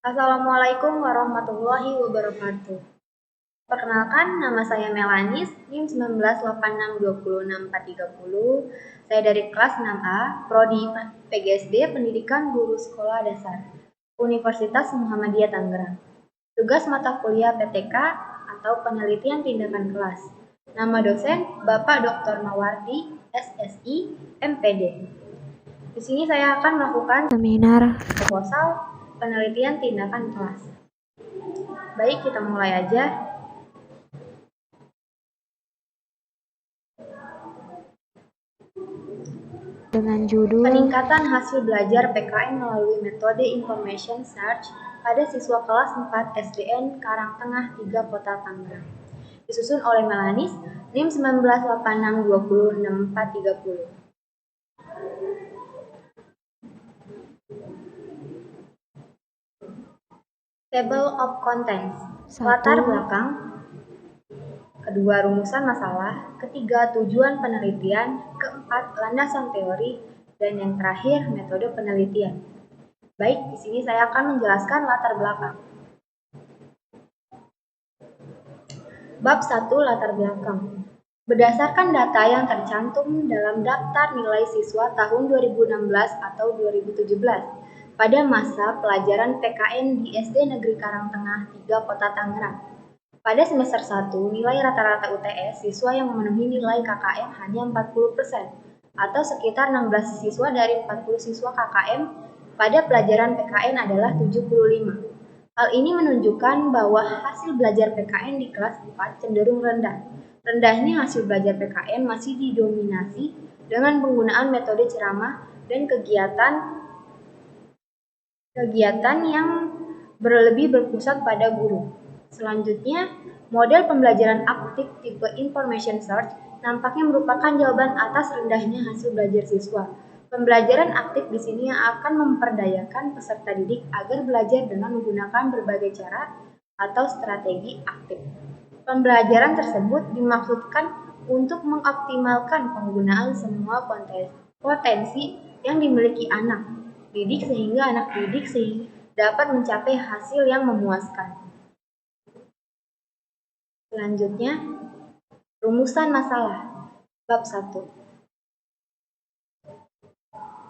Assalamualaikum warahmatullahi wabarakatuh. Perkenalkan, nama saya Melanis, NIM 1986206430. Saya dari kelas 6A, Prodi PGSD Pendidikan Guru Sekolah Dasar, Universitas Muhammadiyah Tangerang. Tugas mata kuliah PTK atau Penelitian Tindakan Kelas. Nama dosen Bapak Dr. Mawardi, SSI, MPD. Di sini saya akan melakukan seminar proposal penelitian tindakan kelas. Baik, kita mulai aja. Dengan judul Peningkatan Hasil Belajar PKN Melalui Metode Information Search pada siswa kelas 4 SDN Karangtengah 3 Kota Tangerang. Disusun oleh Melanis, NIM 1986206430. Table of Contents. Latar belakang. Kedua, rumusan masalah. Ketiga, tujuan penelitian. Keempat, landasan teori. Dan yang terakhir, metode penelitian. Baik, di sini saya akan menjelaskan latar belakang. Bab 1, latar belakang. Berdasarkan data yang tercantum dalam daftar nilai siswa tahun 2016 atau 2017, pada masa pelajaran PKN di SD Negeri Karangtengah 3 Kota Tangerang. Pada semester 1, nilai rata-rata UTS siswa yang memenuhi nilai KKM hanya 40%, atau sekitar 16 siswa dari 40 siswa KKM pada pelajaran PKN adalah 75. Hal ini menunjukkan bahwa hasil belajar PKN di kelas 4 cenderung rendah. Rendahnya hasil belajar PKN masih didominasi dengan penggunaan metode ceramah dan kegiatan yang berlebih berpusat pada guru. Selanjutnya, model pembelajaran aktif tipe Information Search nampaknya merupakan jawaban atas rendahnya hasil belajar siswa. Pembelajaran aktif di sini akan memperdayakan peserta didik agar belajar dengan menggunakan berbagai cara atau strategi aktif. Pembelajaran tersebut dimaksudkan untuk mengoptimalkan penggunaan semua potensi yang dimiliki anak didik sehingga anak didik dapat mencapai hasil yang memuaskan. Selanjutnya, rumusan masalah. Bab 1.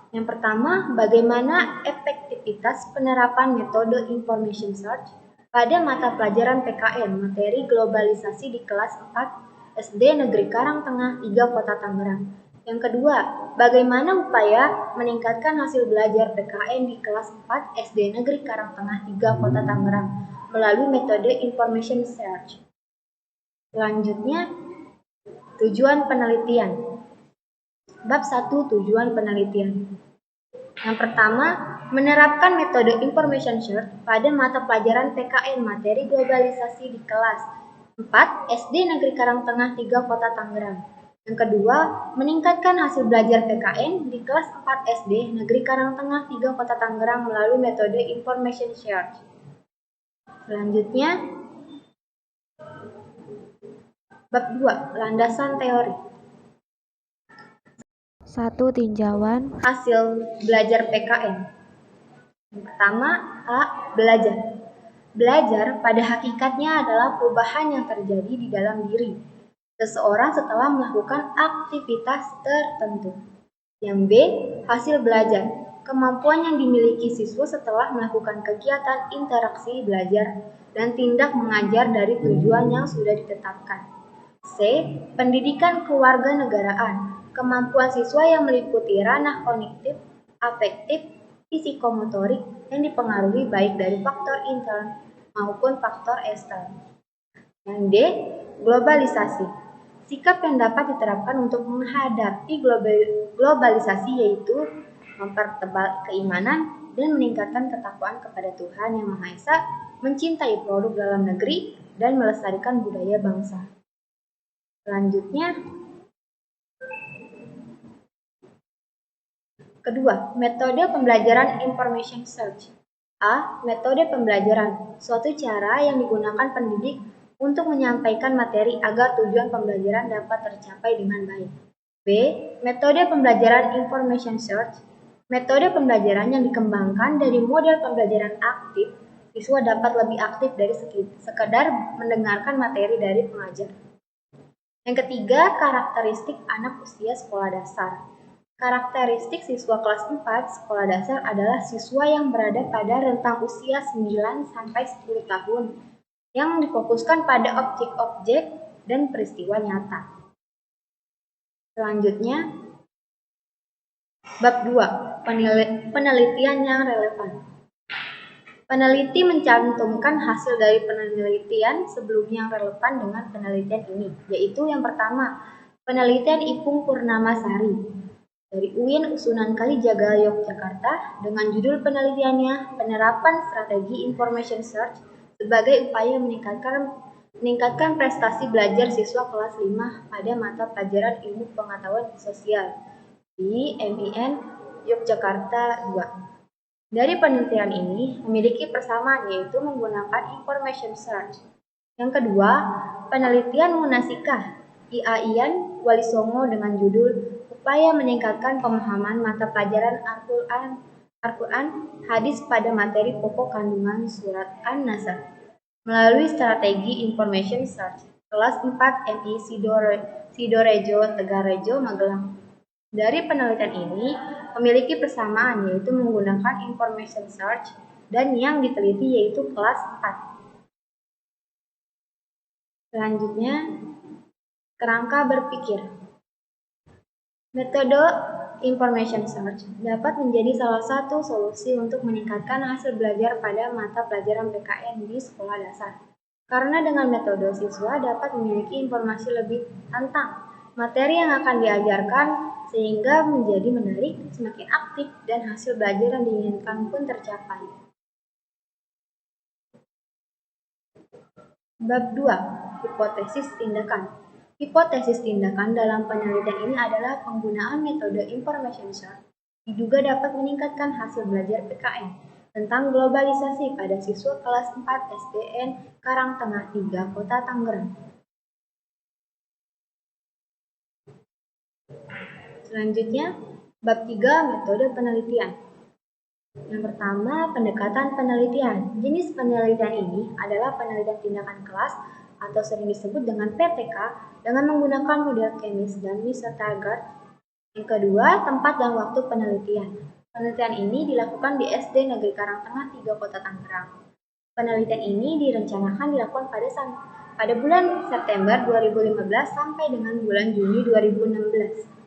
Yang pertama, bagaimana efektivitas penerapan metode Information Search pada mata pelajaran PKN materi globalisasi di kelas 4 SD Negeri Karangtengah 3 Kota Tangerang. Yang kedua, bagaimana upaya meningkatkan hasil belajar PKN di kelas 4 SD Negeri Karangtengah 3 Kota Tangerang melalui metode Information Search. Selanjutnya, tujuan penelitian. Bab 1, tujuan penelitian. Yang pertama, menerapkan metode Information Search pada mata pelajaran PKN materi globalisasi di kelas 4 SD Negeri Karangtengah 3 Kota Tangerang. Yang kedua, meningkatkan hasil belajar PKN di kelas 4 SD Negeri Karangtengah 3 Kota Tangerang melalui metode Information Search. Selanjutnya, bab 2, landasan teori. 1. Tinjauan hasil belajar PKN. Yang pertama, A. Belajar. Belajar pada hakikatnya adalah perubahan yang terjadi di dalam diri seseorang setelah melakukan aktivitas tertentu. Yang B. Hasil belajar. Kemampuan yang dimiliki siswa setelah melakukan kegiatan interaksi belajar dan tindak mengajar dari tujuan yang sudah ditetapkan. C. Pendidikan kewarganegaraan. Kemampuan siswa yang meliputi ranah kognitif, afektif, fisikomotorik yang dipengaruhi baik dari faktor intern maupun faktor ekstern. Yang D. Globalisasi. Sikap yang dapat diterapkan untuk menghadapi globalisasi yaitu mempertebal keimanan dan meningkatkan ketakwaan kepada Tuhan Yang Maha Esa, mencintai produk dalam negeri, dan melestarikan budaya bangsa. Selanjutnya, kedua, metode pembelajaran Information Search. A. Metode pembelajaran, suatu cara yang digunakan pendidik untuk menyampaikan materi agar tujuan pembelajaran dapat tercapai dengan baik. B. Metode pembelajaran Information Search, metode pembelajaran yang dikembangkan dari model pembelajaran aktif Siswa dapat lebih aktif dari sekedar mendengarkan materi dari pengajar. Yang ketiga, karakteristik anak usia sekolah dasar. Karakteristik siswa kelas 4 sekolah dasar adalah siswa yang berada pada rentang usia 9 sampai 10 tahun yang difokuskan pada objek-objek dan peristiwa nyata. Selanjutnya, bab 2, penelitian yang relevan. Peneliti mencantumkan hasil dari penelitian sebelumnya yang relevan dengan penelitian ini, yaitu yang pertama, penelitian Ipung Purnamasari dari UIN Sunan Kalijaga Yogyakarta dengan judul penelitiannya Penerapan Strategi Information Search sebagai upaya meningkatkan prestasi belajar siswa kelas 5 pada mata pelajaran Ilmu Pengetahuan Sosial di MIN Yogyakarta 2. Dari penelitian ini memiliki persamaan, yaitu menggunakan information search. Yang kedua, penelitian Munasikah IAIN Walisongo dengan judul Upaya Meningkatkan Pemahaman Mata Pelajaran Al-Quran Hadis pada materi pokok kandungan surat An-Nasr melalui strategi information search kelas 4 MI Sidorejo Tegarejo Magelang. Dari penelitian ini memiliki persamaan, yaitu menggunakan information search dan yang diteliti yaitu kelas 4. Selanjutnya, kerangka berpikir. Metode information search dapat menjadi salah satu solusi untuk meningkatkan hasil belajar pada mata pelajaran PKN di sekolah dasar. Karena dengan metode siswa dapat memiliki informasi lebih tentang materi yang akan diajarkan sehingga menjadi menarik, semakin aktif, dan hasil belajar yang diinginkan pun tercapai. Bab 2. Hipotesis tindakan. Hipotesis tindakan dalam penelitian ini adalah penggunaan metode information search diduga dapat meningkatkan hasil belajar PKN tentang globalisasi pada siswa kelas 4 SDN Karangtengah 3, Kota Tangerang. Selanjutnya, bab 3 metode penelitian. Yang pertama, pendekatan penelitian. Jenis penelitian ini adalah penelitian tindakan kelas atau sering disebut dengan PTK dengan menggunakan model Chemis dan Miserta-Gard. Yang kedua, tempat dan waktu penelitian. Penelitian ini dilakukan di SD Negeri Karangtengah 3, Kota Tangerang. Penelitian ini direncanakan dilakukan pada bulan September 2015 sampai dengan bulan Juni 2016.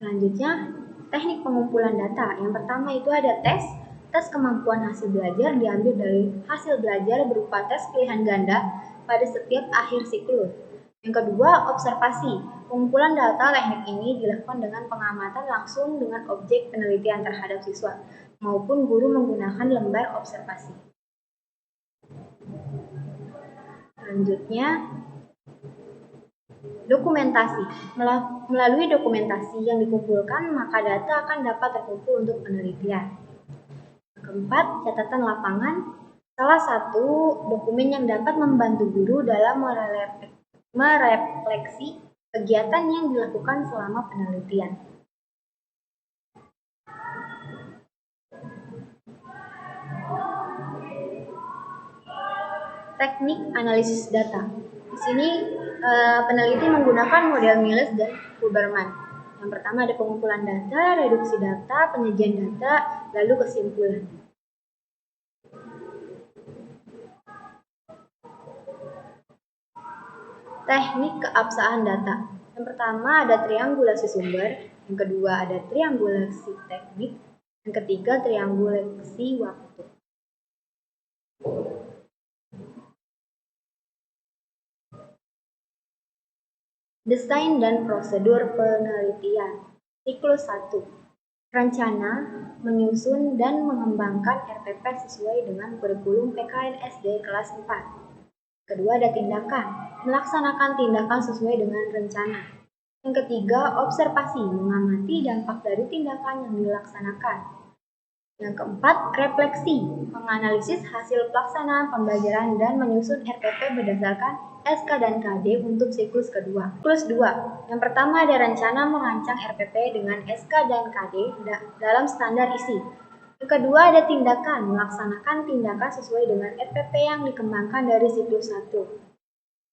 Selanjutnya, teknik pengumpulan data. Yang pertama itu ada tes kemampuan hasil belajar diambil dari hasil belajar berupa tes pilihan ganda pada setiap akhir siklus. Yang kedua, observasi. Pengumpulan data teknik ini dilakukan dengan pengamatan langsung dengan objek penelitian terhadap siswa maupun guru menggunakan lembar observasi. Selanjutnya, dokumentasi. Melalui dokumentasi yang dikumpulkan, maka data akan dapat terkumpul untuk penelitian. Keempat, catatan lapangan. Salah satu dokumen yang dapat membantu guru dalam merefleksi kegiatan yang dilakukan selama penelitian. Teknik analisis data. Di sini peneliti menggunakan model Miles dan Huberman. Yang pertama ada pengumpulan data, reduksi data, penyajian data, lalu kesimpulan. Teknik keabsahan data. Yang pertama ada triangulasi sumber, yang kedua ada triangulasi teknik, yang ketiga triangulasi waktu. Desain dan prosedur penelitian. Siklus 1. Rencana, menyusun, dan mengembangkan RPP sesuai dengan kurikulum PKN SD kelas 4. Kedua ada tindakan, melaksanakan tindakan sesuai dengan rencana. Yang ketiga, observasi, mengamati dampak dari tindakan yang dilaksanakan. Yang keempat, refleksi, menganalisis hasil pelaksanaan pembelajaran dan menyusun RPP berdasarkan SK dan KD untuk siklus kedua. Siklus 2. Yang pertama ada rencana merancang RPP dengan SK dan KD dalam standar isi. Yang kedua ada tindakan, melaksanakan tindakan sesuai dengan RPP yang dikembangkan dari siklus 1.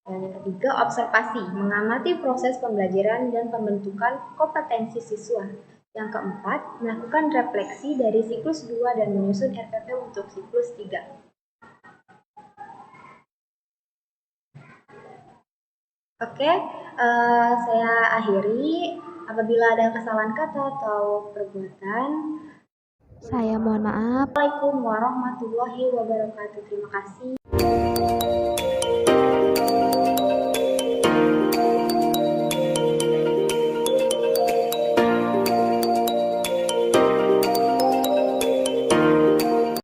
Dan yang ketiga, observasi, mengamati proses pembelajaran dan pembentukan kompetensi siswa. Yang keempat, melakukan refleksi dari siklus 2 dan menyusun RPP untuk siklus 3. Oke, saya akhiri. Apabila ada kesalahan kata atau perbuatan, saya mohon maaf. Assalamualaikum warahmatullahi wabarakatuh. Terima kasih.